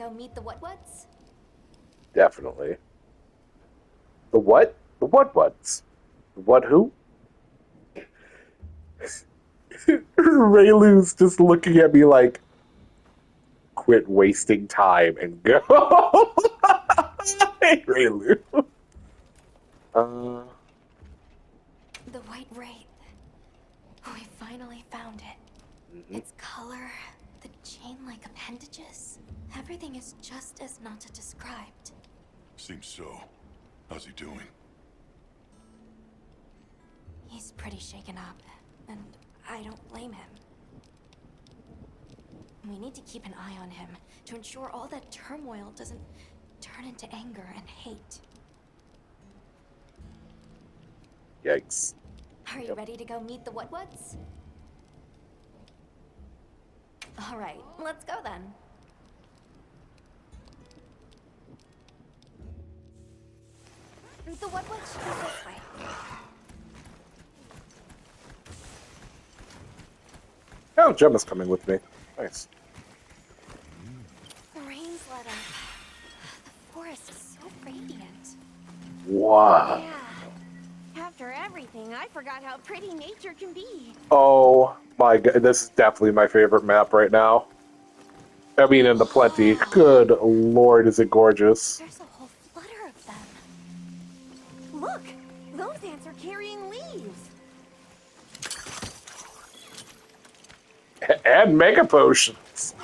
go meet the Wudwuds? Definitely. The what? The Wudwuds. The what who? Raylu's just looking at me like, quit wasting time and go. Hey, Raylu. The White Wraith. We finally found it. Mm-hmm. Its color, the chain-like appendages, everything is just as Nata described. Seems so. How's he doing? He's pretty shaken up, and I don't blame him. We need to keep an eye on him to ensure all that turmoil doesn't turn into anger and hate. Yikes. Are you ready to go meet the Wudwuds? All right, let's go then. The Wudwuds should be this way. Oh, Gemma's coming with me. Nice. The rain's let up. The forest is so radiant. Wow. Yeah. After everything, I forgot how pretty nature can be. Oh my god, this is definitely my favorite map right now. I mean, in the plenty. Good lord, is it gorgeous. There's a whole flutter of them. Look! Those ants are carrying leaves. And mega potions.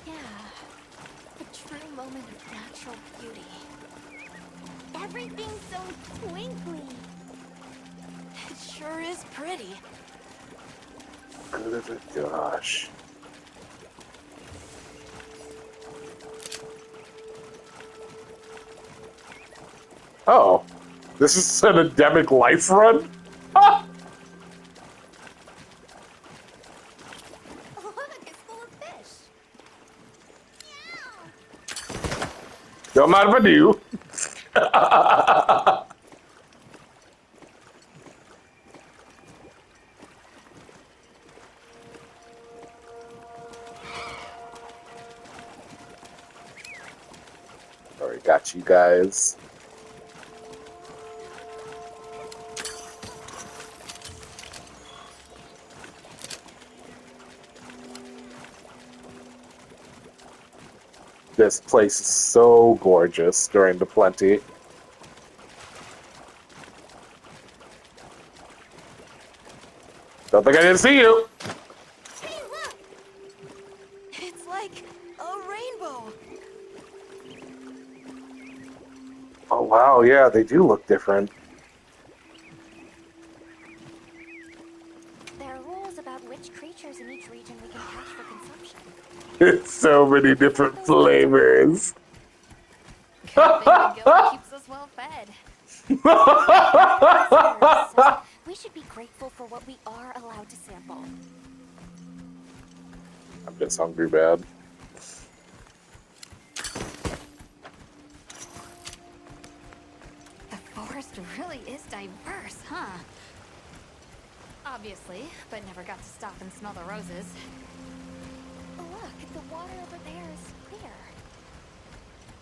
Yeah, a true moment of natural beauty. Everything's so twinkly. It sure is pretty. Good gosh. Oh, this is an endemic life run? Ah! Look, it's full of fish. Don't mind if I do. Alright, got you guys. This place is so gorgeous during the plenty. Don't think I didn't see you. Hey, look! It's like a rainbow. Oh wow, yeah, they do look different. There are rules about which creatures in each region we can catch for consumption. It's so many different flavors. Good thing the guild keeps us well fed. So we should be grateful for what we are allowed to sample. I'm just hungry bad. The forest really is diverse, huh? Obviously, but never got to stop and smell the roses. Look, the water over there is clear.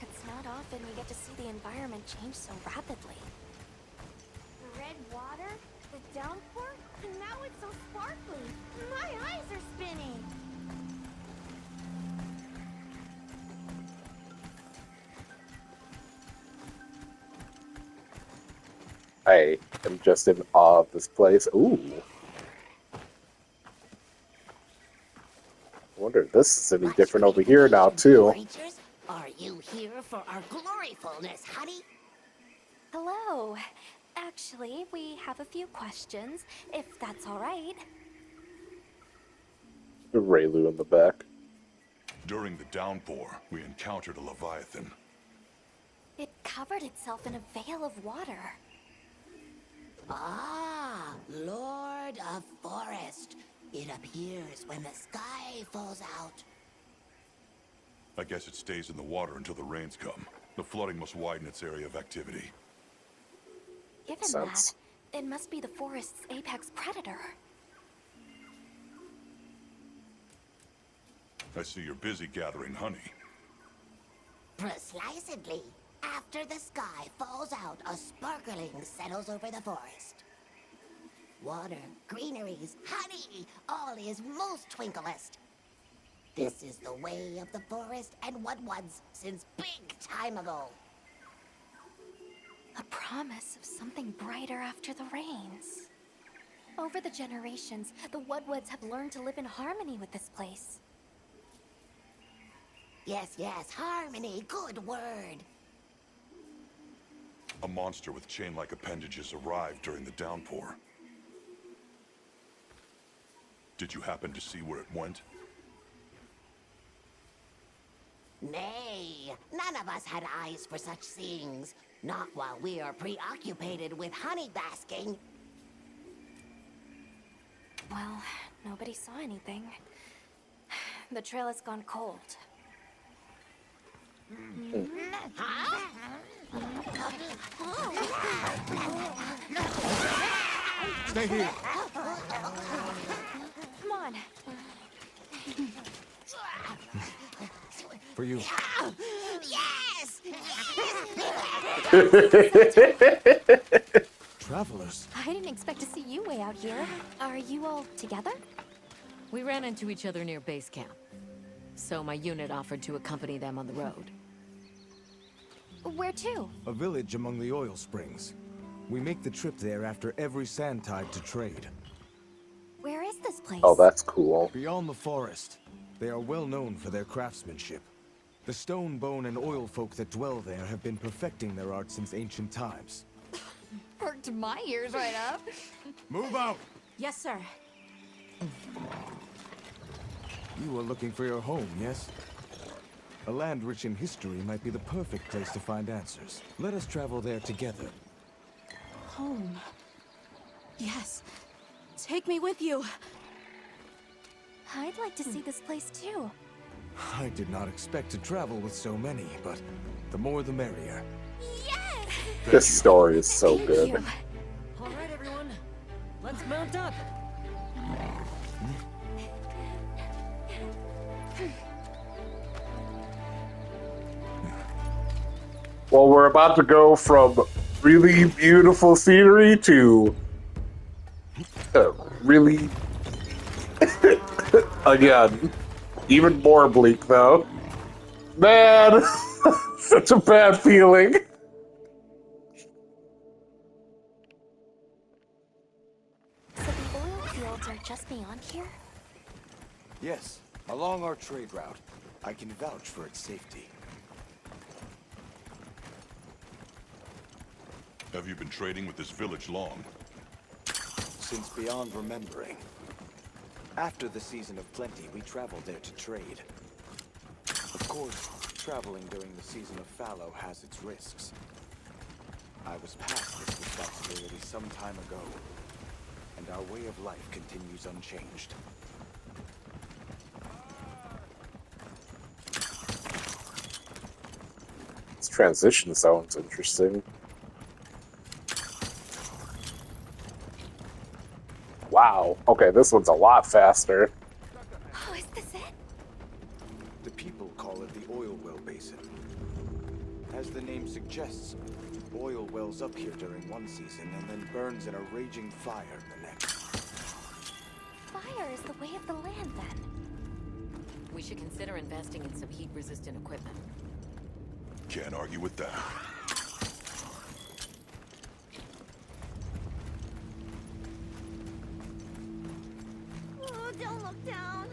It's not often you get to see the environment change so rapidly. Red water? The downpour? And now it's so sparkly. My eyes are spinning. I am just in awe of this place. Ooh. I wonder if this is any different over here now, too. Creatures, are you here for our gloryfulness, honey? Hello. Actually, we have a few questions, if that's all right. Raylu in the back. During the downpour, we encountered a leviathan. It covered itself in a veil of water. Ah, Lord of Forest. It appears when the sky falls out. I guess it stays in the water until the rains come. The flooding must widen its area of activity. Given Sense. that, it must be the forest's apex predator. I see you're busy gathering honey. Precisely. After the sky falls out, a sparkling settles over the forest. Water, greeneries, honey, all is most twinklest. This is the way of the forest and Wudwuds since big time ago. A promise of something brighter after the rains. Over the generations, the Wudwuds have learned to live in harmony with this place. Yes, yes, harmony, good word. A monster with chain-like appendages arrived during the downpour. Did you happen to see where it went? Nay, none of us had eyes for such things. Not while we are preoccupied with honey basking. Well, nobody saw anything. The trail has gone cold. Stay here. Come on. For you. Yes! Travelers. I didn't expect to see you way out here. Are you all together? We ran into each other near base camp, so my unit offered to accompany them on the road. Where to? A village among the Oilsprings. We make the trip there after every sand tide to trade. Where is this place? Oh, that's cool. Beyond the forest, they are well known for their craftsmanship. The stone, bone, and oil folk that dwell there have been perfecting their art since ancient times. Perked my ears right up. Move out! Yes, sir. You are looking for your home, yes? A land rich in history might be the perfect place to find answers. Let us travel there together. Home. Yes. Take me with you. I'd like to see this place too. I did not expect to travel with so many, but the more the merrier. Yes! This story is so Thank good. you. All right, everyone. Let's mount up. Well, we're about to go from really beautiful scenery to really, again, even more bleak though. Man, such a bad feeling. So the oil fields are just beyond here? Yes, along our trade route. I can vouch for its safety. Have you been trading with this village long? Since beyond remembering. After the season of plenty, we traveled there to trade. Of course, traveling during the season of fallow has its risks. I was past this responsibility some time ago, and our way of life continues unchanged. This transition sounds interesting. Wow. Okay, this one's a lot faster. Oh, is this it? The people call it the oil well basin. As the name suggests, oil wells up here during one season and then burns in a raging fire the next. Fire is the way of the land then. We should consider investing in some heat-resistant equipment. Can't argue with that. Oh, don't look down.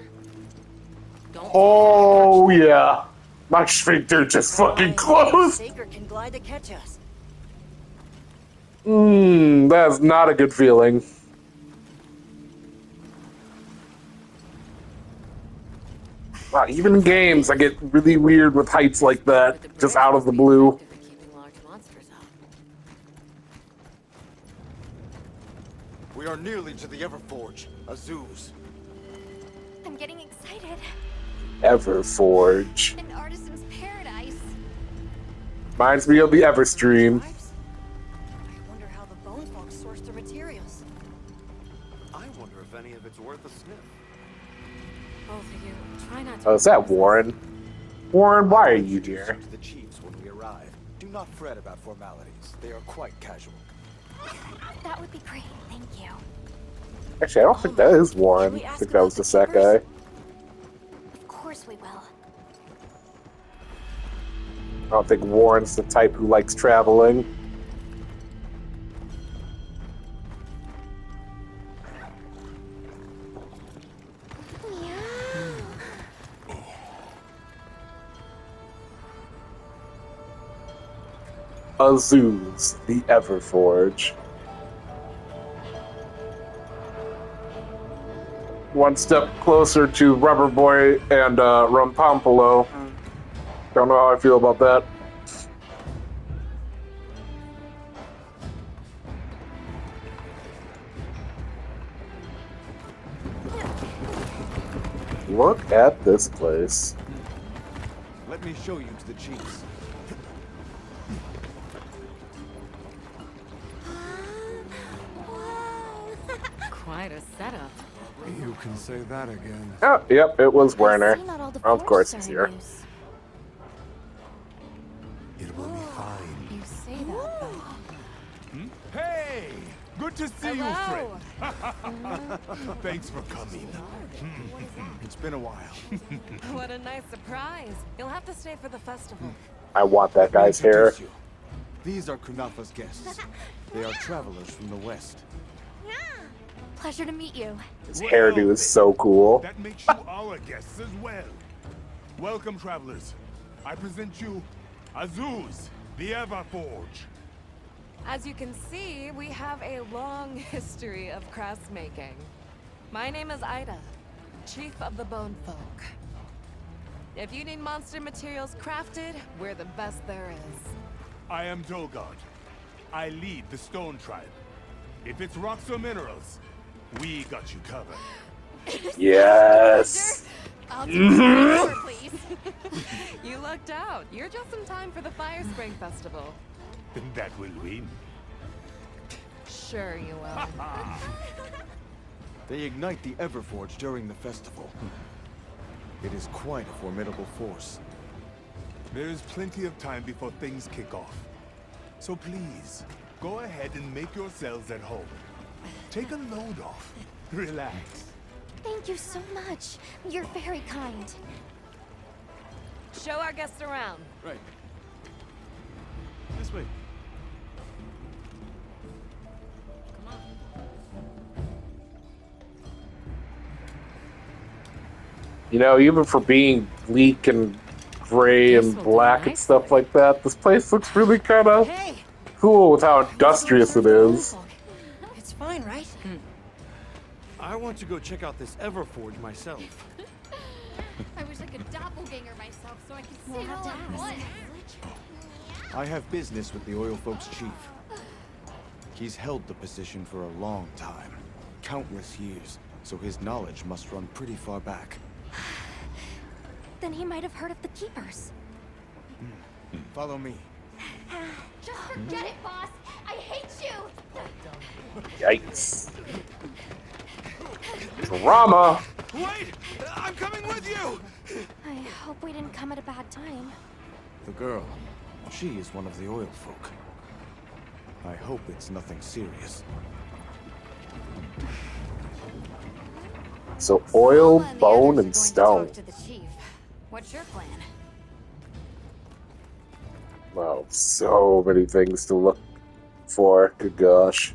Don't Oh, yeah. My sphincter just fucking closed. Saker can glide to catch us. That's not a good feeling. Wow, even in games, I get really weird with heights like that, just out of the blue. Keeping large monsters out. We are nearly to the Everforge, Azuz. I'm getting excited. Everforge. An artisan's paradise. Reminds me of the Everstream. I wonder how the bone folks source their materials. I wonder if any of it's worth a sniff. Both of you, try not to. Oh, is that Warren? Warren, why are you Introduce here? to the chiefs when we arrive. Do not fret about formalities. They are quite casual. That would be great, thank you. Actually, I don't think that is Warren. we I ask think that was about just the that guy. Of course we will. I don't think Warren's the type who likes traveling. Azuz, the Everforge. One step closer to Rubber Boy and Rumpompolo. Don't know how I feel about that. Look at this place. Let me show you to the chiefs. Quite a setup. You can say that again. Oh, yep, it was I Werner. see not all the Of course forges it's are here. in use. It will be fine. You say that, though. Hey! Good to see you, Hello. friend. Thanks for coming. It's been a while. What a nice surprise. You'll have to stay for the festival. I want that guy's hair. Introduce you. These are Kunafa's guests. They are travelers from the west. Pleasure to meet you. His hairdo is so cool. That makes you our guests as well. Welcome, travelers. I present you Azuz, the Everforge. As you can see, we have a long history of crafts making. My name is Ida, Chief of the Bone Folk. If you need monster materials crafted, we're the best there is. I am Dolgard. I lead the Stone Tribe. If it's rocks or minerals, we got you covered. Yes. I'll take your report, please. You lucked out. You're just in time for the Fire Spring Festival. Then that will win. Sure you will. They ignite the Everforge during the festival. It is quite a formidable force. There is plenty of time before things kick off. So please, go ahead and make yourselves at home. Take a load off. Relax. Thank you so much. You're very kind. Show our guests around. Right. This way. You know, even for being bleak and gray and black and stuff like that, this place looks really kind of Hey, cool with how industrious it is. it's fine, right? I want to go check out this Everforge myself. I wish I could doppelganger myself so I could see We'll it have all to at ask. once. I have business with the Oil Folks' chief. He's held the position for a long time. Countless years, so his knowledge must run pretty far back. Then he might have heard of the Keepers. Follow me. Just forget it, boss. I hate you. Yikes. Drama! Wait! I'm coming with you! I hope we didn't come at a bad time. The girl. She is one of the oil folk. I hope it's nothing serious. So oil, Mama and the bone, others and are stone. going to talk to the chief. What's your plan? Wow, so many things to look for. Good gosh.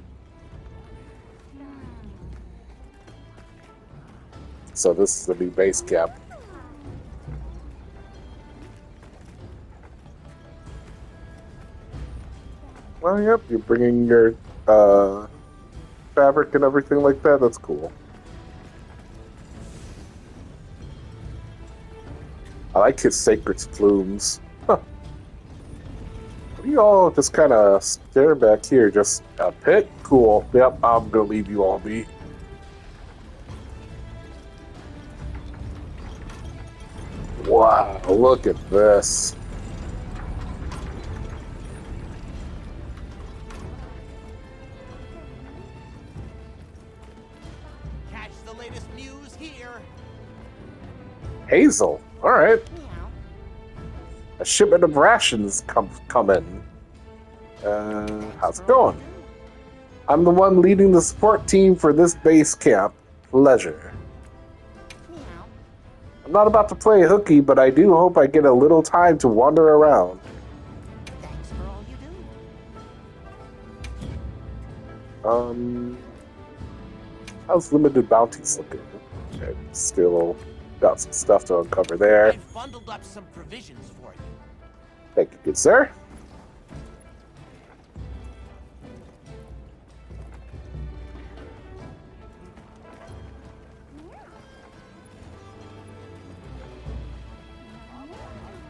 So this is the new base camp. Well, yep, you're bringing your fabric and everything like that. That's cool. I like his sacred plumes. Huh. What are you all just kind of staring back here? Just a pit? Cool. Yep, I'm gonna leave you all be. Wow, look at this. Catch the latest news here. Hazel. All right. Meow. A shipment of rations come in. How's it going? I'm the one leading the support team for this base camp. Pleasure. Meow. I'm not about to play hooky, but I do hope I get a little time to wander around. Thanks for all you do. How's limited bounties looking? Okay, still got some stuff to uncover there. I've bundled up some provisions for you. Thank you, good sir.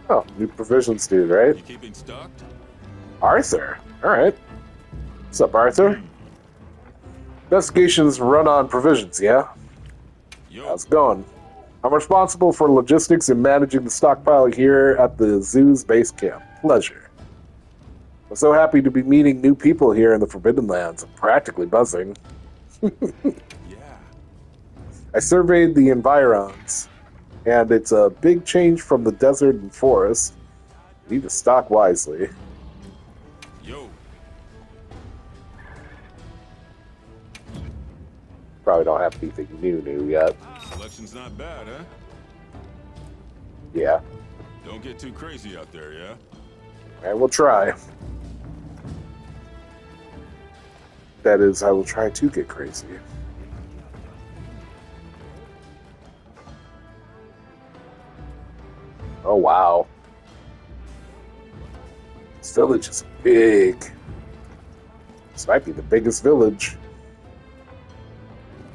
Oh, new provisions dude, right? You keeping stocked? Arthur. Alright. What's up, Arthur? Investigations run on provisions, yeah? Yo, How's it going? I'm responsible for logistics and managing the stockpile here at the Azuz base camp. Pleasure. I'm so happy to be meeting new people here in the Forbidden Lands. I'm practically buzzing. yeah. I surveyed the environs, and it's a big change from the desert and forest. You need to stock wisely. Yo, Probably don't have anything new yet. selection's not bad, huh? Yeah, Don't get too crazy out there, yeah? I will try. That is, I will try to get crazy. Oh, wow. This village is big. This might be the biggest village.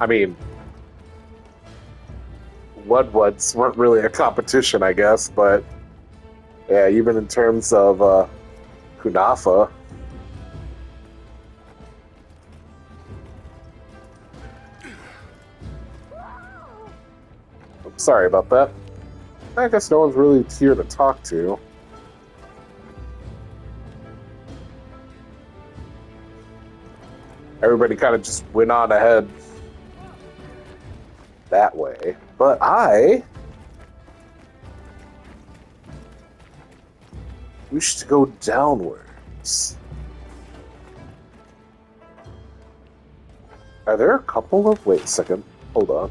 I mean, Wudwuds weren't really a competition, I guess, but yeah, even in terms of Kunafa. I'm sorry about that. I guess no one's really here to talk to. Everybody kind of just went on ahead that way. But I wish to go downwards. Are there a couple of... Wait a second. Hold on.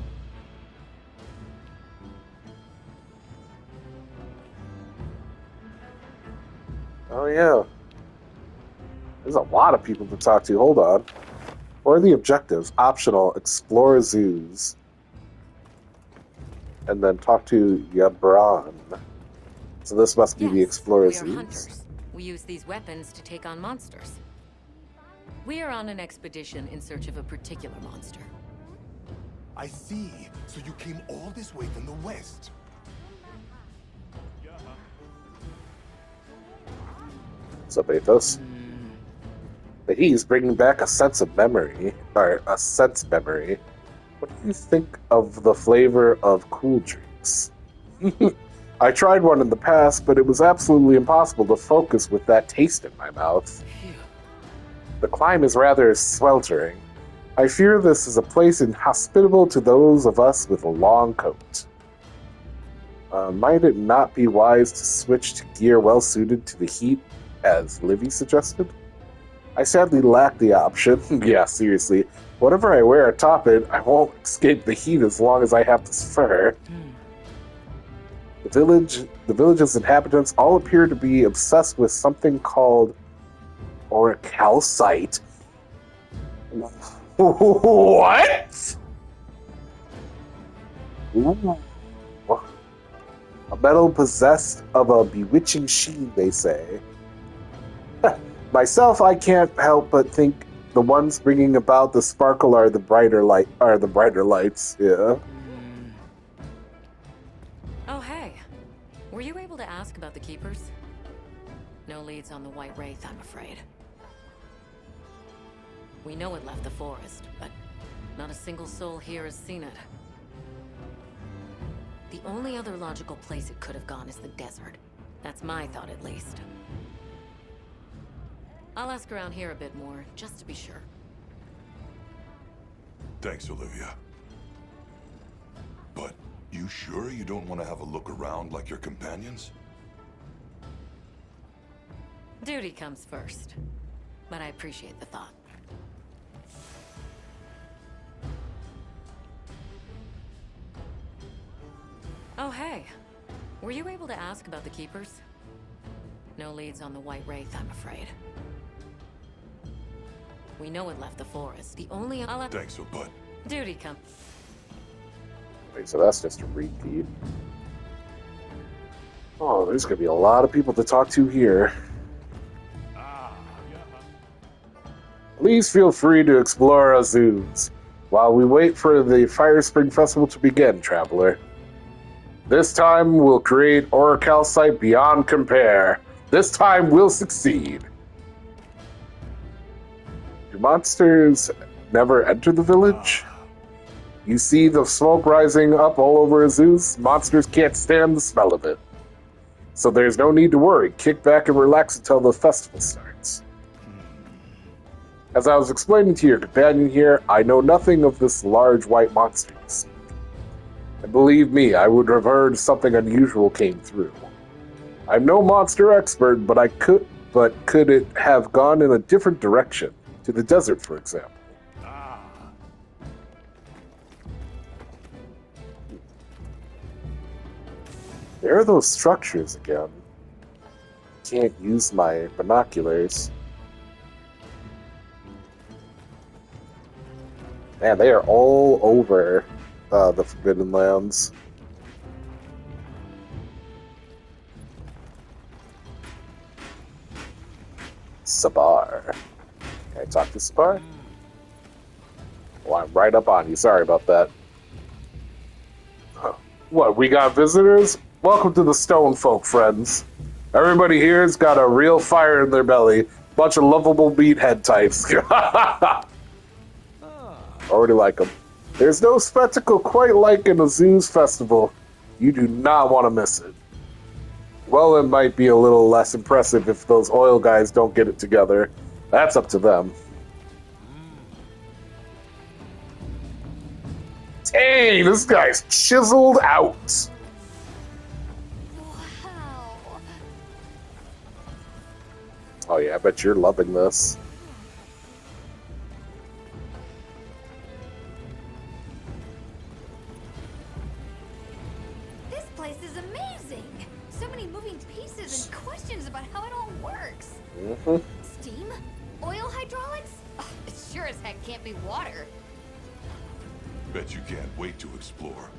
Oh, yeah. There's a lot of people to talk to. Hold on. What are the objectives? Optional. Explore zoos. And then talk to Yabran. So this must be the Explorer we are zoos. hunters. We use these weapons to take on monsters. We are on an expedition in search of a particular monster. I see. So you came all this way from the west. What's up, Athos? But he's bringing back a sense of memory. Or a sense memory. What do you think of the flavor of cool drinks? I tried one in the past, but it was absolutely impossible to focus with that taste in my mouth. The climb is rather sweltering. I fear this is a place inhospitable to those of us with a long coat. Might it not be wise to switch to gear well suited to the heat, as Livy suggested? I sadly lack the option. Yeah, seriously. Whatever I wear atop it, I won't escape the heat as long as I have this fur. The village's inhabitants all appear to be obsessed with something called orichalcite. What? Ooh. A metal possessed of a bewitching sheen, they say. Myself, I can't help but think the ones bringing about the sparkle are the brighter lights. Yeah. Oh, hey. Were you able to ask about the keepers? No leads on the White Wraith, I'm afraid. We know it left the forest, but not a single soul here has seen it. The only other logical place it could have gone is the desert. That's my thought, at least. I'll ask around here a bit more, just to be sure. Thanks, Olivia. But You sure you don't want to have a look around like your companions? Duty comes first. But I appreciate the thought. Oh, hey. Were you able to ask about the Keepers? No leads on the White Wraith, I'm afraid. We know it left the forest. The only Thanks, bud. Duty comes. Wait, so that's just a repeat. Oh, there's gonna be a lot of people to talk to here. Please feel free to explore Azuz while we wait for the Fire Spring Festival to begin, traveler. This time we'll create Orichalcite beyond compare. This time we'll succeed. Do monsters never enter the village? You see the smoke rising up all over Azuz? Monsters can't stand the smell of it. So there's no need to worry. Kick back and relax until the festival starts. As I was explaining to your companion here, I know nothing of this large white monster you see. And believe me, I would have heard something unusual came through. I'm no monster expert, but could it have gone in a different direction? To the desert, for example. There are those structures again. Can't use my binoculars. Man, they are all over the Forbidden Lands. Sabar. Can I talk to Sabar? Oh, I'm right up on you. Sorry about that. Huh. What, we got visitors? Welcome to the Stone Folk, friends. Everybody here's got a real fire in their belly. Bunch of lovable meathead types. Already like them. There's no spectacle quite like an Azuz festival. You do not want to miss it. Well, it might be a little less impressive if those oil guys don't get it together. That's up to them. Dang, this guy's chiseled out. Wow. Oh yeah, I bet you're loving this. This place is amazing. So many moving pieces and questions about how it all works. Mm-hmm. Steam? Oil hydraulics? Oh, it sure as heck can't be water. Bet you can't wait to explore.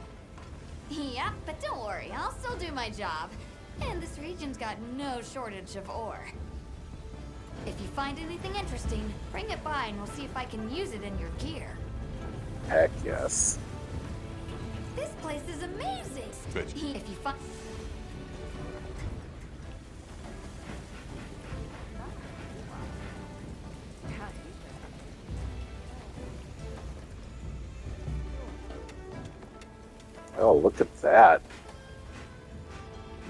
Yeah, but don't worry, I'll still do my job. And this region's got no shortage of ore. If you find anything interesting, bring it by and we'll see if I can use it in your gear. Heck yes. This place is amazing. Bet you. If you find... Oh, look at that.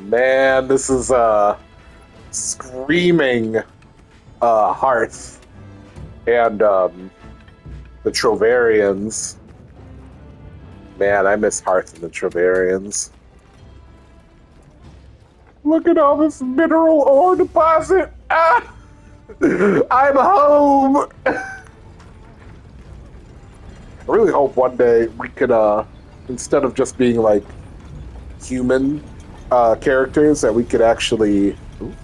Man, this is a screaming Hearth and the Trovarians. Man, I miss Hearth and the Trovarians. Look at all this mineral ore deposit. Ah! I'm home. I really hope one day we could instead of just being like human characters, that we could actually. Ooh,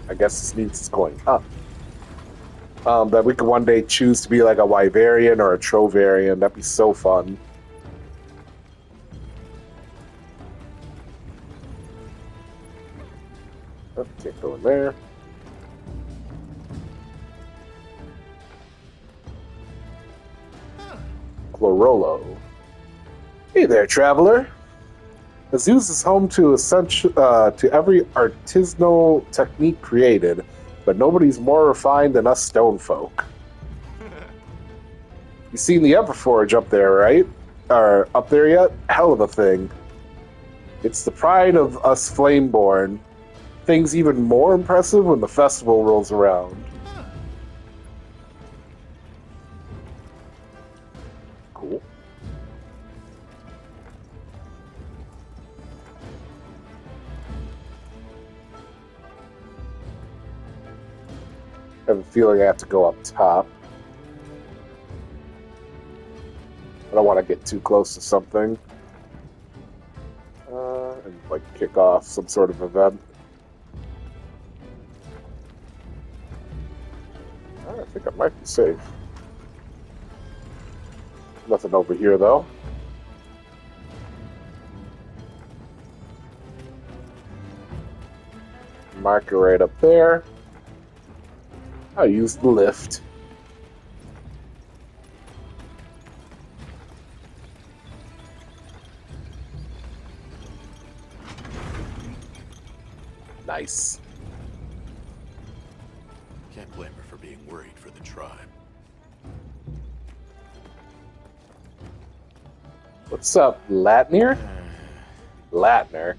I guess this means it's going up. That we could one day choose to be like a Wyverian or a Trovarian. That'd be so fun. Oh, can't go in there. Chlorolo. Hey there, traveler. Azuz is home to every artisanal technique created, but nobody's more refined than us stone folk. You seen the Everforge up there, right? Or up there yet? Hell of a thing. It's the pride of us Flameborn. Things even more impressive when the festival rolls around. Cool. have a feeling I have to go up top. I don't want to get too close to something. And like kick off some sort of event. I think I might be safe. Nothing over here though. Marker right up there. I'll use the lift. Nice. Can't blame her for being worried for the tribe. What's up, Latner? Latner.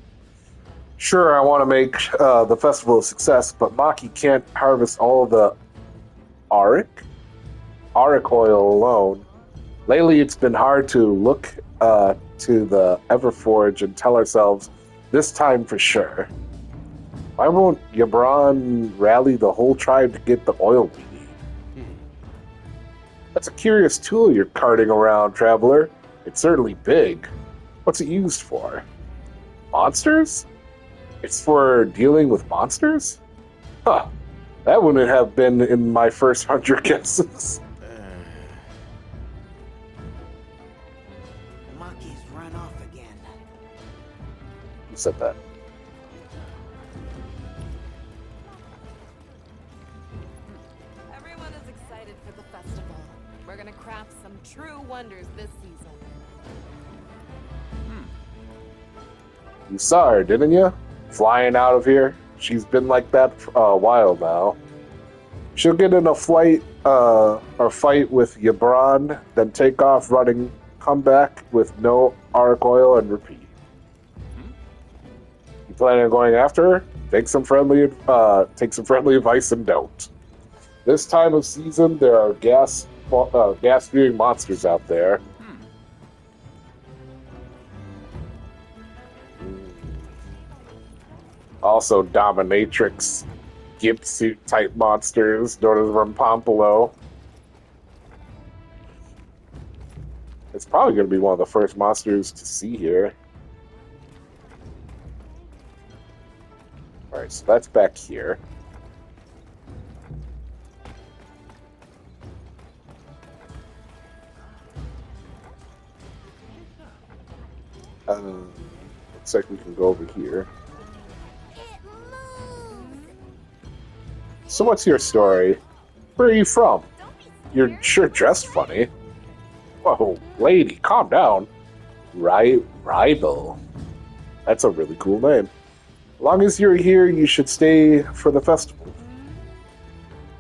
Sure, I want to make the festival a success, but Maki can't harvest all the Auric oil alone. Lately, it's been hard to look to the Everforge and tell ourselves, this time for sure. Why won't Yabron rally the whole tribe to get the oil we need? That's a curious tool you're carting around, Traveler. It's certainly big. What's it used for? Monsters? It's for dealing with monsters? Huh. That wouldn't have been in my first 100 guesses. Maki's run off again. Who said that? Everyone is excited for the festival. We're gonna craft some true wonders this season. You saw her, didn't you? Flying out of here. She's been like that for a while now. She'll get in a fight with Yabron, then take off running, come back with no arc oil, and repeat. You planning on going after her? Take some friendly advice and don't. This time of season, there are gas-spewing monsters out there. Also, dominatrix, gimp suit type monsters known as Rampompolo. It's probably going to be one of the first monsters to see here. Alright, so that's back here. Looks like we can go over here. So what's your story? Where are you from? You're sure dressed funny. Whoa, lady, calm down. Rival. That's a really cool name. As long as you're here, you should stay for the festival.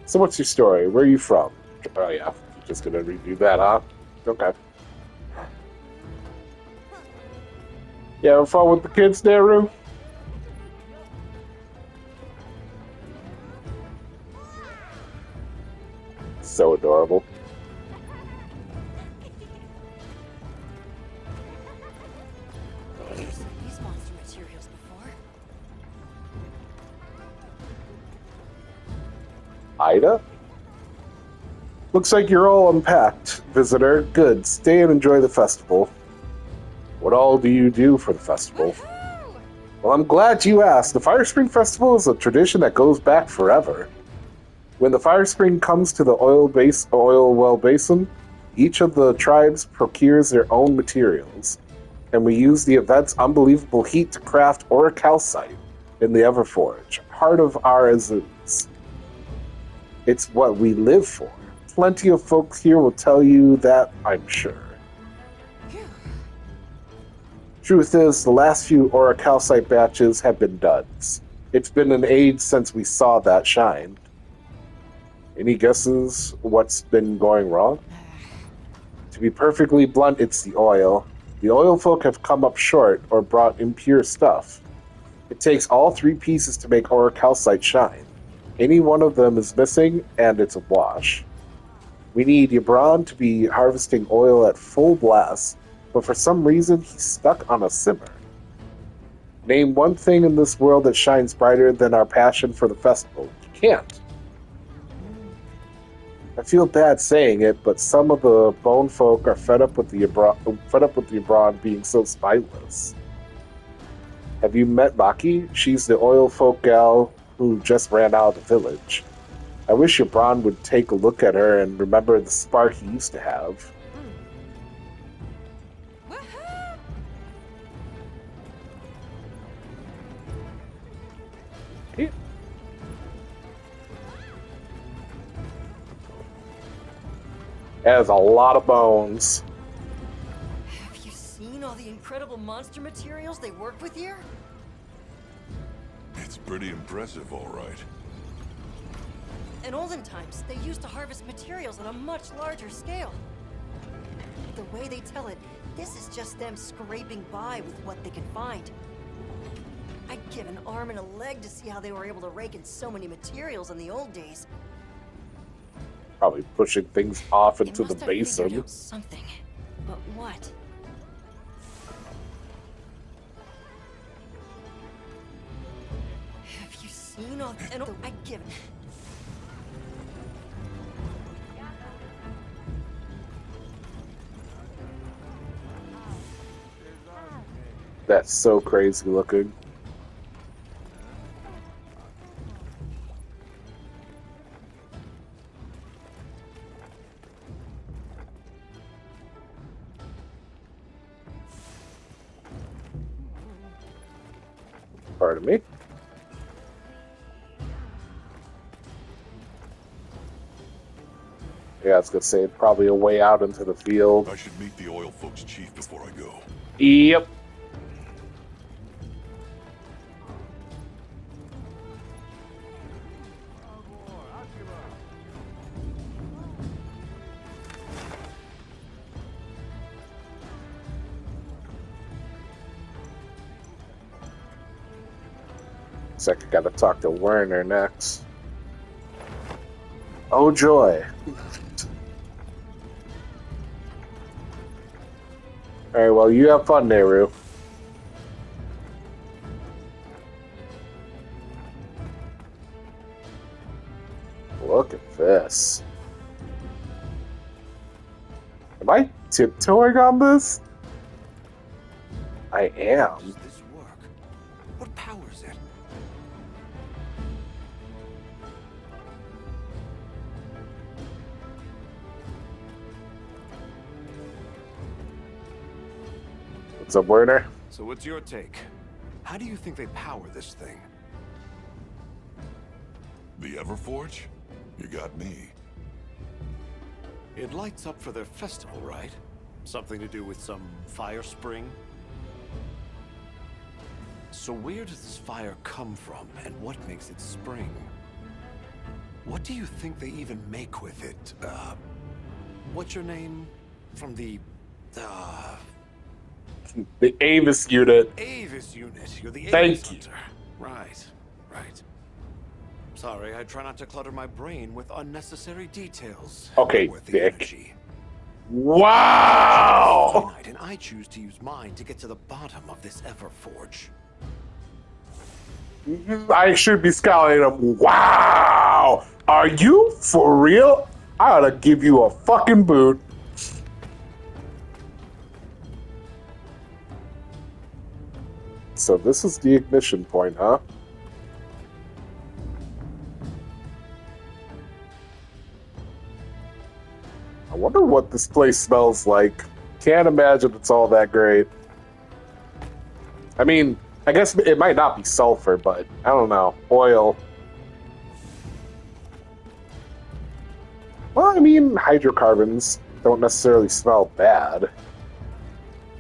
So what's your story? Where are you from? Oh yeah, you're just gonna redo that, huh? Okay. You having fun with the kids there, Rue? So adorable. I've seen these monster materials before. Ida? Looks like you're all unpacked, visitor. Good. Stay and enjoy the festival. What all do you do for the festival? Well, I'm glad you asked. The Fire Spring Festival is a tradition that goes back forever. When the fire spring comes to the oil well basin, each of the tribes procures their own materials, and we use the event's unbelievable heat to craft orichalcite in the Everforge, heart of our Azuz. It's what we live for. Plenty of folks here will tell you that, I'm sure. Truth is, the last few orichalcite batches have been duds. It's been an age since we saw that shine. Any guesses what's been going wrong? To be perfectly blunt, it's the oil. The oil folk have come up short or brought impure stuff. It takes all three pieces to make orichalcite shine. Any one of them is missing, and it's a wash. We need Yabron to be harvesting oil at full blast, but for some reason he's stuck on a simmer. Name one thing in this world that shines brighter than our passion for the festival. You can't. I feel bad saying it, but some of the bone folk are fed up with the abroad being so spineless. Have you met Maki? She's the oil folk gal who just ran out of the village. I wish Yabron would take a look at her and remember the spark he used to have. It has a lot of bones. Have you seen all the incredible monster materials they work with here? It's pretty impressive, all right. In olden times, they used to harvest materials on a much larger scale. The way they tell it, this is just them scraping by with what they can find. I'd give an arm and a leg to see how they were able to rake in so many materials in the old days. Probably pushing things off into the They must have basin. figured out something, but what? Have you seen all? And I'd give. That's so crazy looking. Pardon me. Yeah, I was gonna say probably a way out into the field. I should meet the oil folks chief before I go. Yep. Looks like I gotta talk to Werner next. Oh joy. Alright, well, you have fun, Nehru. Look at this. Am I tiptoeing on this? I am. Does this work? What powers it? What's up, Werner? So what's your take? How do you think they power this thing? The Everforge? You got me. It lights up for their festival, right? Something to do with some fire spring? So where does this fire come from, and what makes it spring? What do you think they even make with it? What's your name? From the Avis unit. Avis unit. You're the Thank Avis you. hunter. Right, right. Sorry, I try not to clutter my brain with unnecessary details. Okay, Worth the Dick. energy. Wow! Finite, and I choose to use mine to get to the bottom of this Everforge. I should be scowling at him. Wow! Are you for real? I ought to give you a fucking boot. So this is the ignition point, huh? I wonder what this place smells like. Can't imagine it's all that great. I mean, I guess it might not be sulfur, but I don't know. Oil. Well, I mean, hydrocarbons don't necessarily smell bad.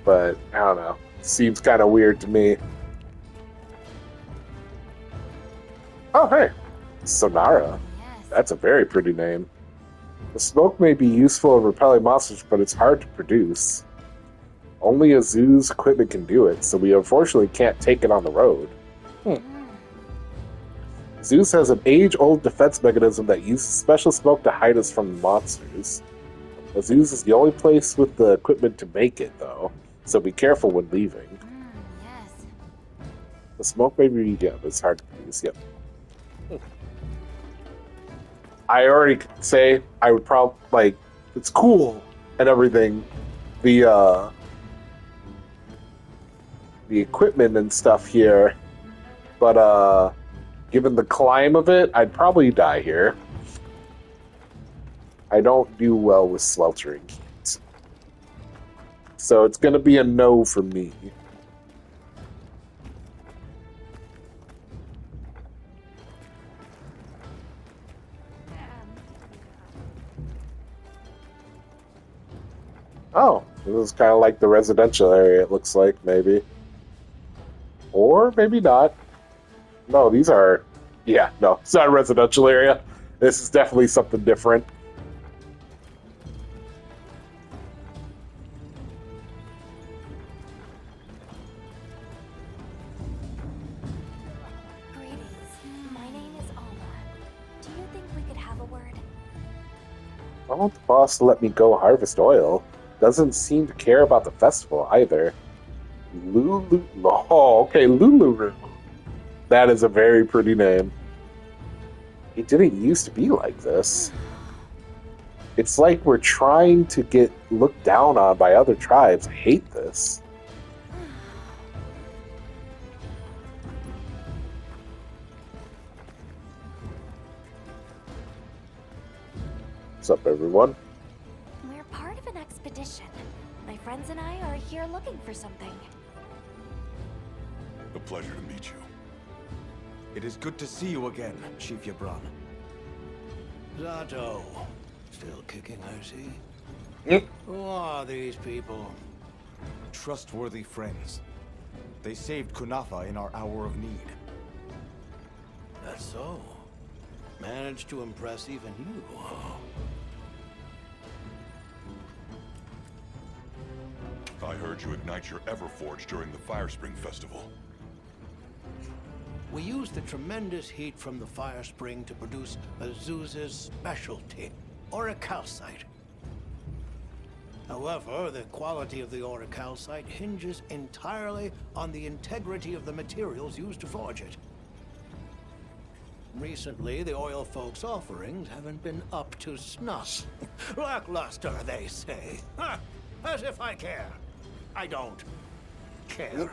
But, I don't know. Seems kind of weird to me. Oh, hey. Sonara. Yes. That's a very pretty name. The smoke may be useful in repelling monsters, but it's hard to produce. Only Azuz equipment can do it, so we unfortunately can't take it on the road. Zeus has an age-old defense mechanism that uses special smoke to hide us from monsters. Azuz is the only place with the equipment to make it, though, so be careful when leaving. Yes. The smoke may be, yeah, but it's hard to produce, yep. I already could say I would probably like it's cool and everything. The equipment and stuff here, but given the climb of it, I'd probably die here. I don't do well with sweltering heat, so it's gonna be a no for me. Oh, this is kind of like the residential area, it looks like, maybe. Or maybe not. No, these are... Yeah, no, it's not a residential area. This is definitely something different. Greetings. My name is Alma. Do you think we could have a word? I want the boss to let me go harvest oil. Doesn't seem to care about the festival either. Lulu... Oh, okay, Lulu. That is a very pretty name. It didn't used to be like this. It's like we're trying to get looked down on by other tribes. I hate this. What's up, everyone? We're part of an expedition. My friends and I are here looking for something. A pleasure to meet you. It is good to see you again, Chief Yabran. Zato. Still kicking, I see. Yep. Who are these people? Trustworthy friends. They saved Kunafa in our hour of need. That's so. Managed to impress even you, huh? I heard you ignite your Everforge during the Firespring Festival. We used the tremendous heat from the fire spring to produce Azuz's specialty, auricalcite. However, the quality of the auricalcite hinges entirely on the integrity of the materials used to forge it. Recently, the oil folks' offerings haven't been up to snuff. Lackluster, they say. Huh, as if I care. I don't care.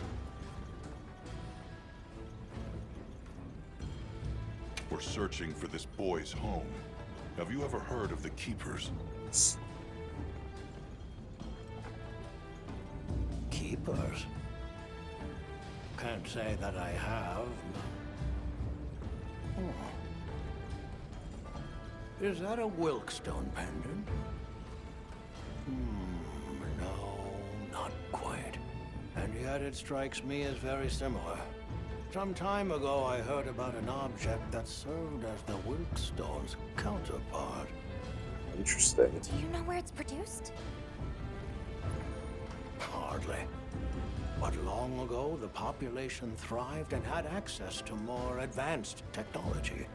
We're searching for this boy's home. Have you ever heard of the Keepers? Keepers? Can't say that I have. Oh. Is that a Wilkstone pendant? No, not quite. And yet it strikes me as very similar. Some time ago, I heard about an object that served as the Wilkstone's counterpart. Interesting. Do you know where it's produced? Hardly. But long ago, the population thrived and had access to more advanced technology.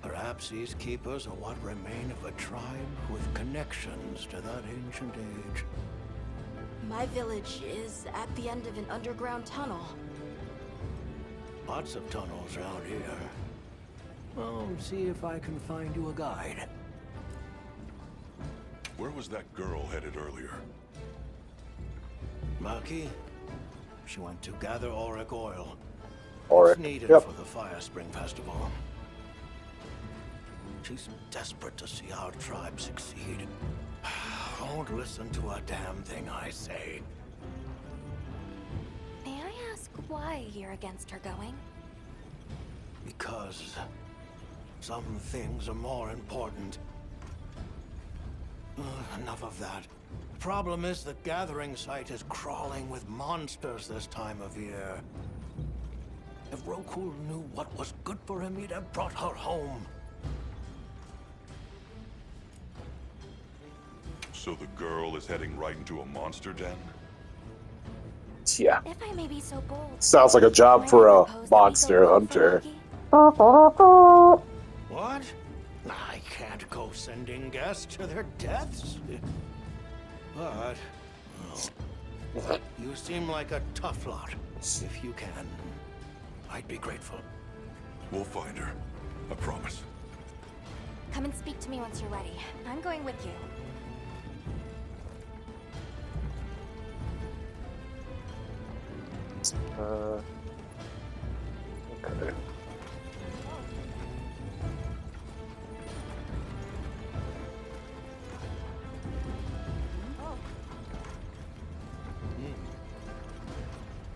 Perhaps these keepers are what remain of a tribe with connections to that ancient age. My village is at the end of an underground tunnel. Lots of tunnels around here. Well, see if I can find you a guide. Where was that girl headed earlier? Maki? She went to gather auric oil. Auric, It's needed yep. for the Fire Spring Festival. She's desperate to see our tribe succeed. Won't listen to a damn thing I say. May I ask why you're against her going? Because some things are more important. Enough of that. The problem is the gathering site is crawling with monsters this time of year. If Roku knew what was good for him, he'd have brought her home. So the girl is heading right into a monster den? Yeah. If I may be so bold. Sounds like a job might for I a propose that we monster go hunter. for What? I can't go sending guests to their deaths. But, well, you seem like a tough lot. If you can, I'd be grateful. We'll find her. I promise. Come and speak to me once you're ready. I'm going with you. Okay.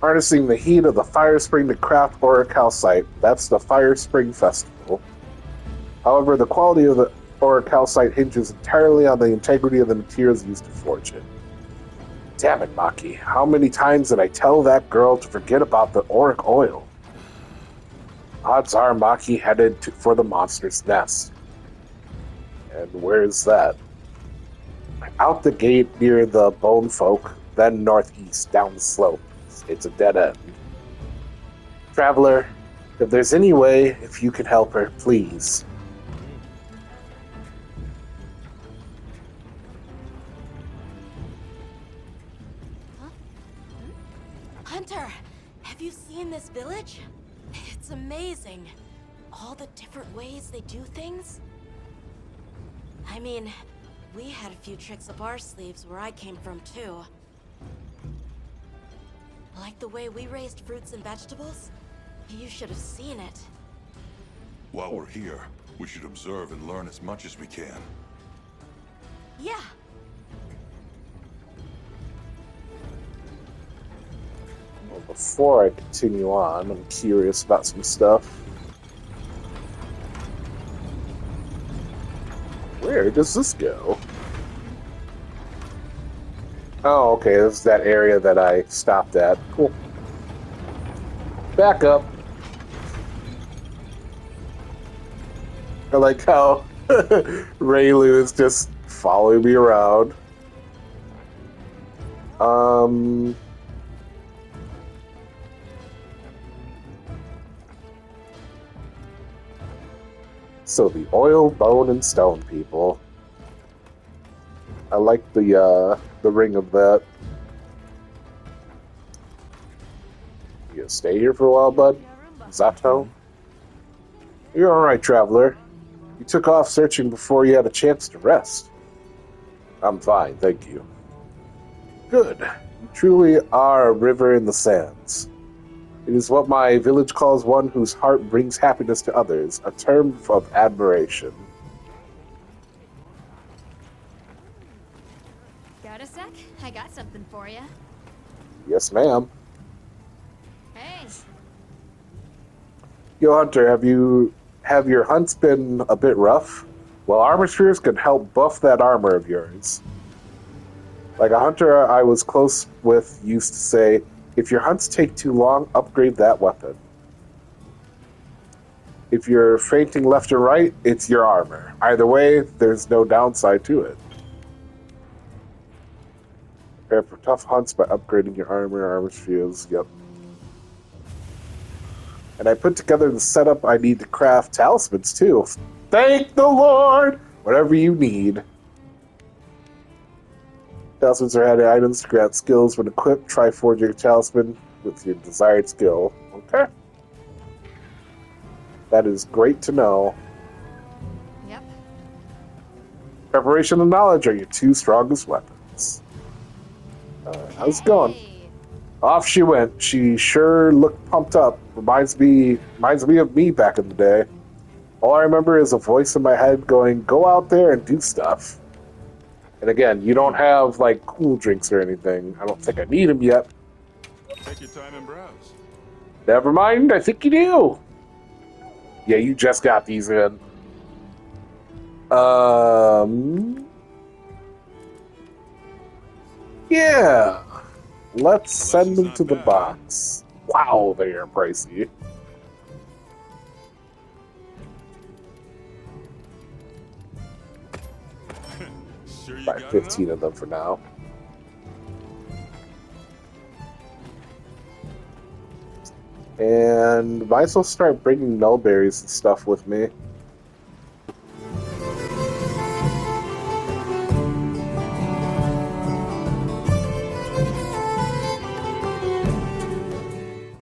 Harnessing the heat of the fire spring to craft aurocalcite. That's the Fire Spring Festival. However, the quality of the aurocalcite hinges entirely on the integrity of the materials used to forge it. Damn it, Maki. How many times did I tell that girl to forget about the auric oil? Odds are Maki headed for the monster's nest. And where's that? Out the gate near the bone folk, then northeast, down the slope. It's a dead end. Traveler, if there's any way, if you could help her, please. Hunter, have you seen this village? It's amazing. All the different ways they do things. I mean, we had a few tricks up our sleeves where I came from too. Like the way we raised fruits and vegetables? You should have seen it. While we're here, we should observe and learn as much as we can. Yeah. Well, before I continue on, I'm curious about some stuff. Where does this go? Oh, okay, this is that area that I stopped at. Cool. Back up. I like how Raylu is just following me around. So the oil, bone, and stone people. I like the ring of that. You gonna stay here for a while, bud? Zato? You're alright, traveler. You took off searching before you had a chance to rest. I'm fine, thank you. Good. You truly are a river in the sands. It is what my village calls one whose heart brings happiness to others, a term of admiration. Got a sec? I got something for you. Yes, ma'am. Hey. Yo, Hunter, have your hunts been a bit rough? Well, armor spheres can help buff that armor of yours. Like a hunter I was close with used to say, if your hunts take too long, upgrade that weapon. If you're fainting left or right, it's your armor. Either way, there's no downside to it. Prepare for tough hunts by upgrading your armor spheres. Yep. And I put together the setup I need to craft talismans too. Thank the Lord! Whatever you need. Talismans are added items to grant skills when equipped. Try forging a talisman with your desired skill. Okay. That is great to know. Yep. Preparation and knowledge are your two strongest weapons. How's it going? Off she went. She sure looked pumped up. Reminds me of me back in the day. All I remember is a voice in my head going, go out there and do stuff. And again, you don't have, like, cool drinks or anything. I don't think I need them yet. Take your time and browse. Never mind, I think you do. Yeah, you just got these in. Yeah. Let's send them to the box. Wow, they are pricey. Sure you Buy got 15 of them for now. And might as well start bringing nullberries and stuff with me.